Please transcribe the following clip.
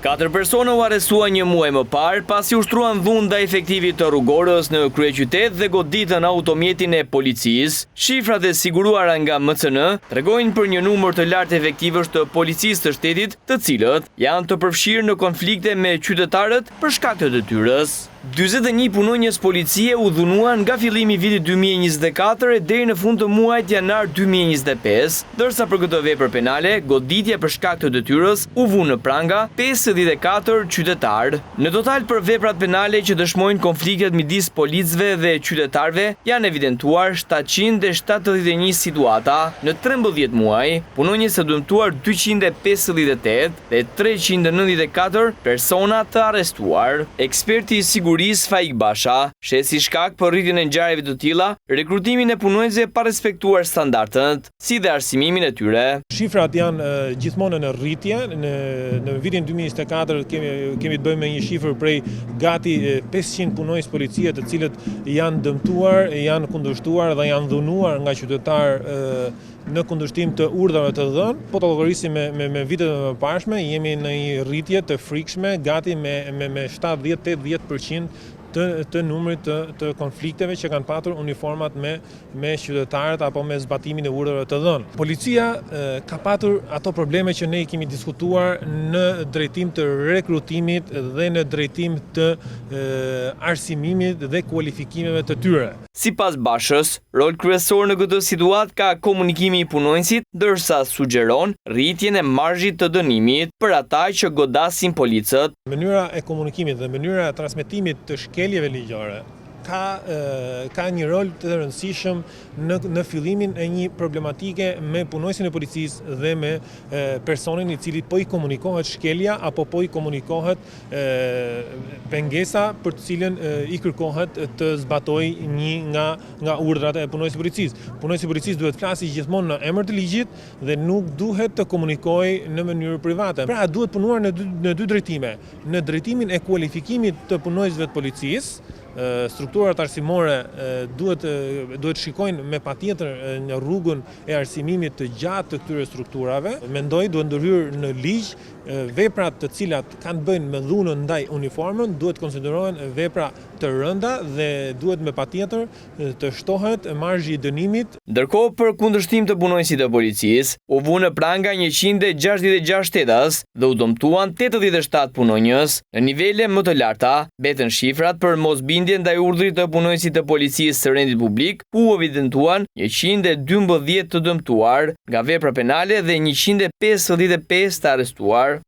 4 persona u arrestuan një muaj më parë pasi ushtruan dhunë ndaj efektivit të rrugorës në kryeqytet dhe goditën automjetin e policisë. Shifrat e siguruara nga MCN tregojnë për një numër të lartë efektivësh të policisë të shtetit, të cilët janë të përfshirë në konflikte me qytetarët për shkak të detyrës. 41 punonjës policie u dhunuan nga fillimi i vitit 2024 deri në fund të muajit janar 2025, ndërsa për këtë vepër penale, goditje për shkak të detyrës, u vunë në pranga 54 qytetarë. Në total për veprat penale që dëshmojnë konfliktet midis policëve dhe qytetarëve, janë evidentuar 771 situata. Në 13 muaj, punonjës të dëmtuar 258 dhe 394 persona të arrestuar. Eksperti i sigurisë Faik Basha shesi shkak për rritjen e ngjarjeve të tilla, rekrutimin e punonjësve pa respektuar standardet, si dhe arsimimin e tyre. Shifrat janë gjithmonë në rritje. Në vitin 2024 kemi të bëjmë me një shifër prej gati 500 punonjës policie të cilët janë dëmtuar, janë kundërshtuar dhe janë dhunuar nga qytetarë në kundërshtim të urdhrave të dhënë. Po të llogarisim me vitet e mëparshme, jemi në një rritje të frikshme, gati me 70-80% të numrit të konflikteve që kanë patur uniformat me qytetarët apo me zbatimin e urdhrave të dhënë. Policia ka patur ato probleme që ne i kemi diskutuar në drejtim të rekrutimit dhe në drejtim të arsimimit dhe kualifikimeve të tyre. Sipas Bashës, rol kryesor në këtë situatë ka komunikimi i punonjësit, ndërsa sugjeron rritjen e marzhit të dënimit për ata që godasin policët. Mënyra e komunikimit dhe mënyra e transmetimit të shkeljeve ligjore ka një rol të rëndësishëm në fillimin e një problematike me punonjësin e policisë dhe me personin i cili po i komunikohet shkelja apo po i komunikohet pengesa për të cilën i kërkohet të zbatojë një nga urdhrat e punonjësit të policisë. Punonjësi i policisë duhet flasë gjithmonë në emër të ligjit dhe nuk duhet të komunikojë në mënyrë private. Pra duhet punuar në dy drejtime. Në drejtimin e kualifikimit të punonjësve të policisë, strukturat arsimore duhet shikojnë me patjetër në rrugën e arsimimit të gjatë të këtyre strukturave. Mendoj duhet ndërhyrë në ligj veprat të cilat kanë bëjnë me dhunën ndaj uniformën, duhet konsiderohen vepra të rënda dhe duhet me patjetër të shtohet marzhi i dënimit. Ndërkohë për kundërshtim të punonjësit të policisë, u vunë në pranga 166 shtetas dhe u dëmtuan 87 punonjës. Në nivele më të larta, mbeten shifrat për mosbindje ndaj urdhrit të punonjësit të policisë së rendit publik, ku u evidentuan 112 të dëmtuar nga vepra penale dhe 155 të arrestuar.